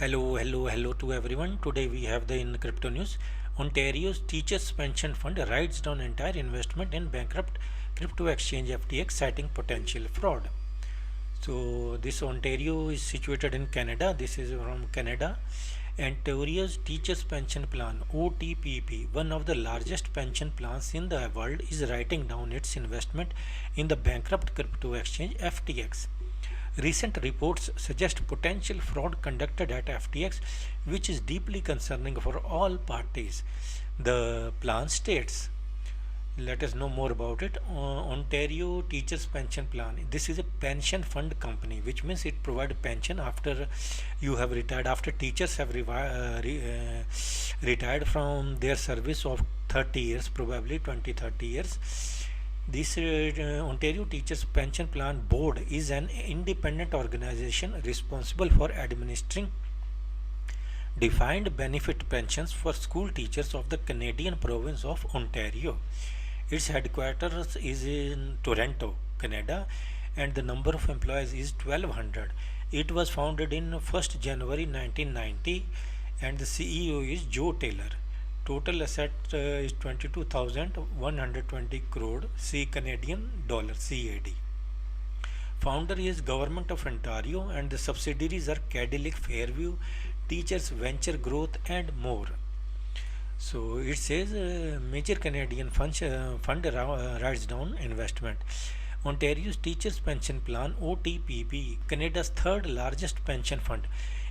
Hello to everyone. Today we have the in crypto news. Ontario's Teachers Pension Fund writes down entire investment in bankrupt crypto exchange FTX, citing potential fraud. So this Ontario is situated in Canada. This is from Canada. Ontario's Teachers Pension Plan (OTPP), one of the largest pension plans in the world, is writing down its investment in the bankrupt crypto exchange FTX. Recent reports suggest potential fraud conducted at FTX, which is deeply concerning for all parties. The plan states, let us know more about it. Ontario Teachers Pension Plan. This is a pension fund company, which means it provides pension after you have retired, after teachers have retired from their service of 30 years, probably 20-30 years. This Ontario Teachers Pension Plan Board is an independent organization responsible for administering defined benefit pensions for school teachers of the Canadian province of Ontario. Its headquarters is in Toronto, Canada, and the number of employees is 1200. It was founded in 1st January 1990 and the CEO is Joe Taylor. Total asset is 22,120 crore Canadian dollar CAD. Founder is Government of Ontario and the subsidiaries are Cadillac Fairview, Teachers Venture Growth and more. So it says major Canadian fund writes down investment. Ontario's Teachers Pension Plan (OTPP), Canada's third largest pension fund,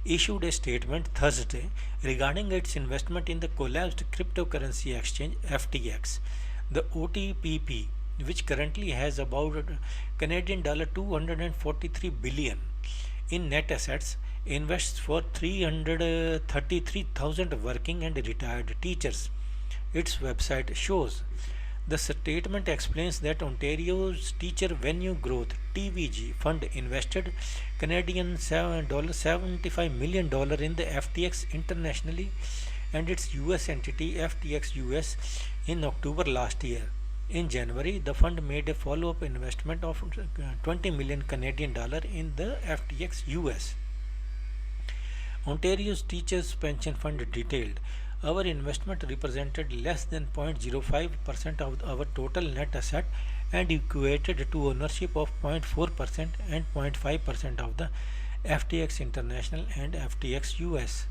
issued a statement Thursday regarding its investment in the collapsed cryptocurrency exchange FTX. The OTPP, which currently has about Canadian dollar 243 billion in net assets, invests for 333,000 working and retired teachers. Its website shows. The statement explains that Ontario's Teacher Venue Growth (TVG) fund invested Canadian $75 million in the FTX internationally and its US entity FTX US in October last year. In January, the fund made a follow-up investment of 20 million Canadian dollar in the FTX US. Ontario's Teachers Pension Fund detailed, our investment represented less than 0.05% of our total net asset and equated to ownership of 0.4% and 0.5% of the FTX International and FTX US,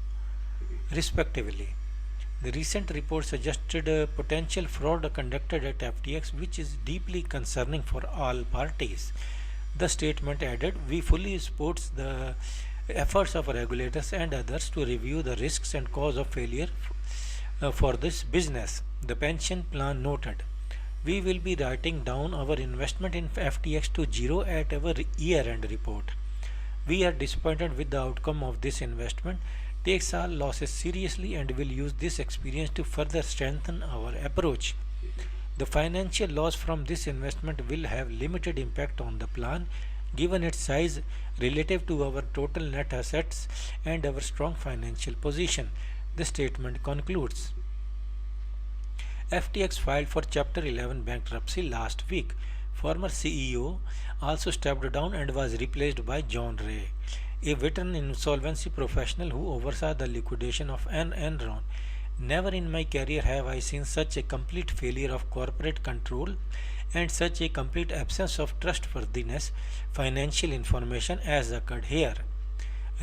respectively. The recent report suggested a potential fraud conducted at FTX, which is deeply concerning for all parties. The statement added, we fully support the efforts of regulators and others to review the risks and cause of failure for this business. The pension plan noted, we will be writing down our investment in FTX to zero at our year-end report. We are disappointed with the outcome of this investment, takes all losses seriously and will use this experience to further strengthen our approach. The financial loss from this investment will have limited impact on the plan given its size relative to our total net assets and our strong financial position. The statement concludes. FTX filed for Chapter 11 bankruptcy last week. Former CEO also stepped down and was replaced by John Ray, a veteran insolvency professional who oversaw the liquidation of Enron. Never in my career have I seen such a complete failure of corporate control and such a complete absence of trustworthiness financial information as occurred here,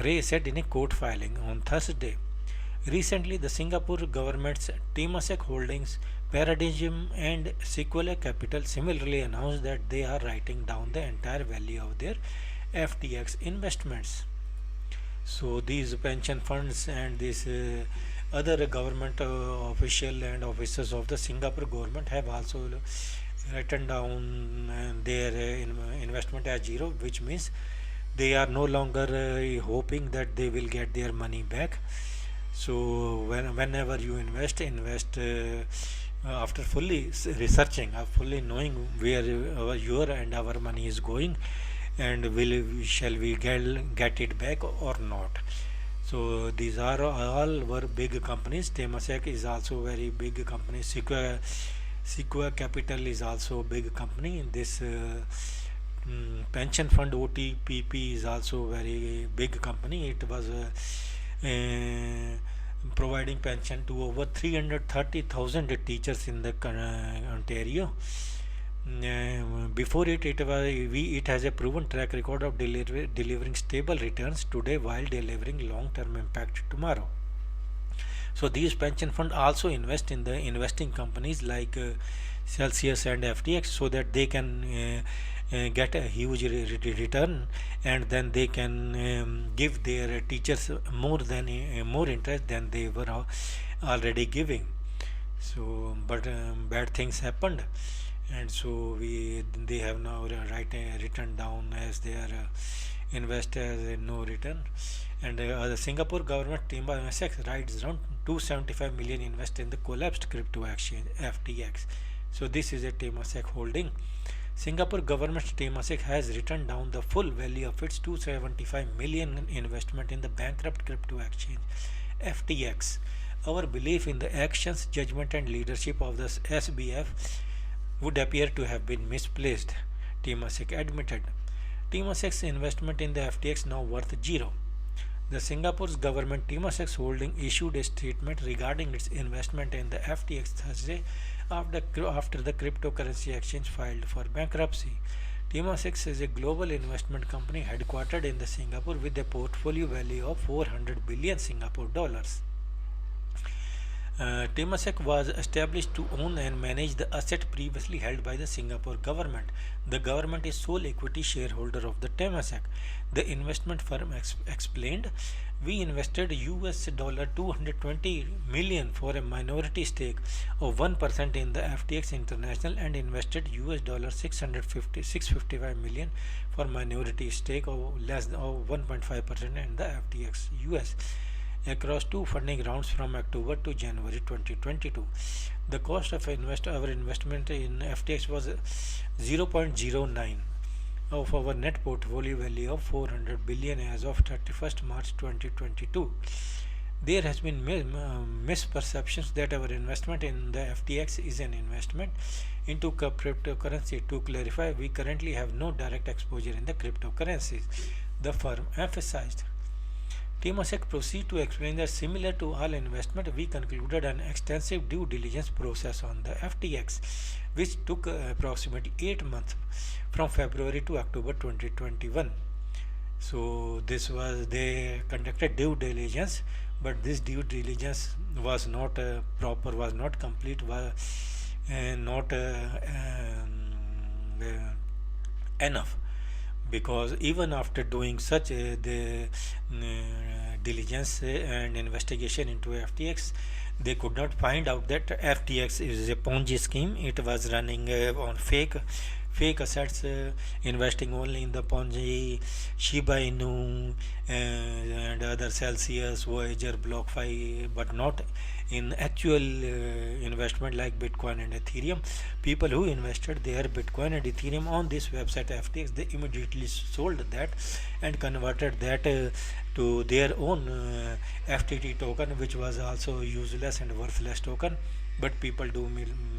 Ray said in a court filing on Thursday. Recently, the Singapore government's Temasek Holdings, Paradigm and Sequoia Capital similarly announced that they are writing down the entire value of their FTX investments. So these pension funds and these other government official and officers of the Singapore government have also written down their investment as zero, which means they are no longer hoping that they will get their money back. So whenever you invest after fully researching, fully knowing where your and our money is going, and shall we get it back or not. So these are all were big companies. Temasek is also very big company. Sequoia Capital is also a big company. This pension fund OTPP is also very big company. It was providing pension to over 330,000 teachers in the Ontario. Before it has a proven track record of delivering stable returns today while delivering long-term impact tomorrow. So these pension funds also invest in the investing companies like Celsius and FTX, so that they can get a huge return, and then they can give their teachers more interest than they were already giving. So but bad things happened, and so they have now written down as their invest as a no return. And the Singapore government Temasek writes around 275 million invest in the collapsed crypto exchange FTX. So this is a Temasek holding. Singapore government Temasek has written down the full value of its 275 million investment in the bankrupt crypto exchange FTX. Our belief in the actions, judgment and leadership of the SBF would appear to have been misplaced, Temasek admitted. Temasek's investment in the FTX now worth zero. The Singapore's government Temasek's holding issued a statement regarding its investment in the FTX Thursday after the cryptocurrency exchange filed for bankruptcy. Temasek is a global investment company headquartered in the Singapore with a portfolio value of 400 billion Singapore dollars. Temasek was established to own and manage the asset previously held by the Singapore government. The government is sole equity shareholder of the Temasek. The investment firm explained, "We invested $220 million for a minority stake of 1% in the FTX International and invested $655 million for minority stake of less than 1.5% in the FTX US. Across two funding rounds from October to January 2022. The cost of our investment in FTX was 0.09 of our net portfolio value of 400 billion as of 31st March 2022. There has been misperceptions that our investment in the FTX is an investment into cryptocurrency. To clarify, we currently have no direct exposure in the cryptocurrencies," the firm emphasized. Temasek proceed to explain that similar to all investment, we concluded an extensive due diligence process on the FTX, which took approximately 8 months from February to October 2021. So they conducted due diligence, but this due diligence was not proper, was not complete, was not enough. Because even after doing such the diligence and investigation into FTX, they could not find out that FTX is a Ponzi scheme. It was running on fake assets, investing only in the Ponzi, Shiba Inu, and other Celsius, Voyager, BlockFi, but not in actual investment like Bitcoin and Ethereum. People who invested their Bitcoin and Ethereum on this website FTX, they immediately sold that and converted that to their own FTT token, which was also useless and worthless token. But people do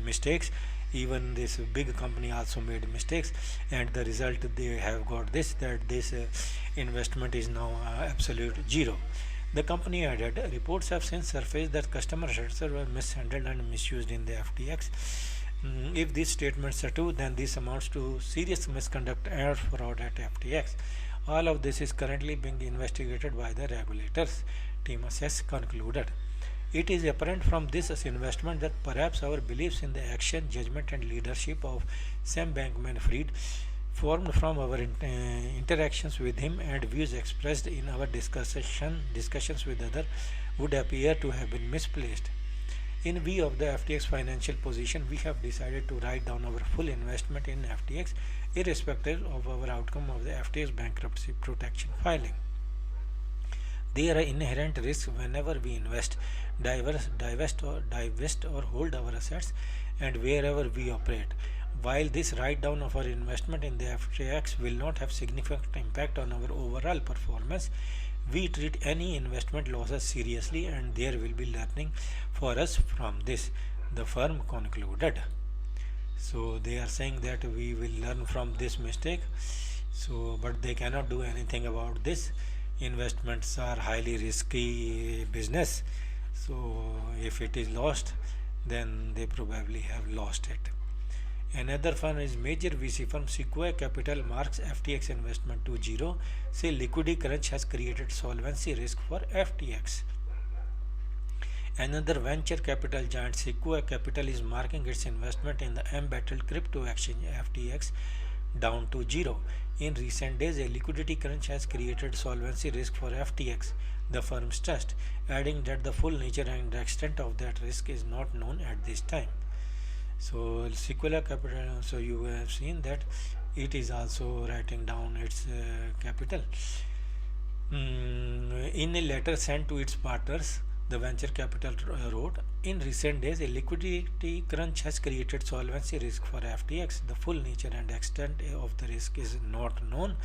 mistakes. Even this big company also made mistakes, and the result they have got that this investment is now absolute zero. The company added, reports have since surfaced that customer assets were mishandled and misused in the FTX. If these statements are true, then this amounts to serious misconduct and fraud at FTX. All of this is currently being investigated by the regulators, Temasek concluded. It is apparent from this investment that perhaps our beliefs in the action, judgment and leadership of Sam Bankman-Fried, formed from our interactions with him and views expressed in our discussions with others, would appear to have been misplaced. In view of the FTX financial position, we have decided to write down our full investment in FTX, irrespective of our outcome of the FTX bankruptcy protection filing. There are inherent risks whenever we invest, divest or hold our assets, and wherever we operate. While this write-down of our investment in the FTX will not have significant impact on our overall performance, we treat any investment losses seriously, and there will be learning for us from this, the firm concluded. So they are saying that we will learn from this mistake. So, but they cannot do anything about this. investments are highly risky business, so if it is lost, then they probably have lost it. Another firm is major VC firm Sequoia Capital marks FTX investment to zero, say liquidity crunch has created solvency risk for FTX. Another venture capital giant Sequoia Capital is marking its investment in the embattled crypto exchange FTX down to zero. In recent days, a liquidity crunch has created solvency risk for FTX, the firm stressed, adding that the full nature and extent of that risk is not known at this time. So Sequoia Capital, so you have seen that it is also writing down its capital. In a letter sent to its partners, the venture capital wrote, in recent days, a liquidity crunch has created solvency risk for FTX. The full nature and extent of the risk is not known,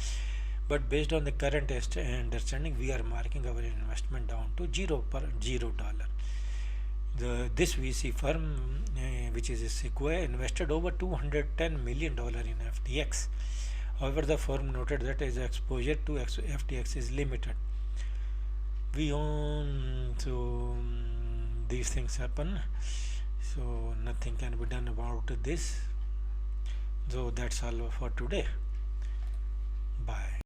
but based on the current understanding, we are marking our investment down to $0. This VC firm, which is a Sequoia, invested over $210 million in FTX. However, the firm noted that its exposure to FTX is limited. We own, so these things happen, so nothing can be done about this. So that's all for today.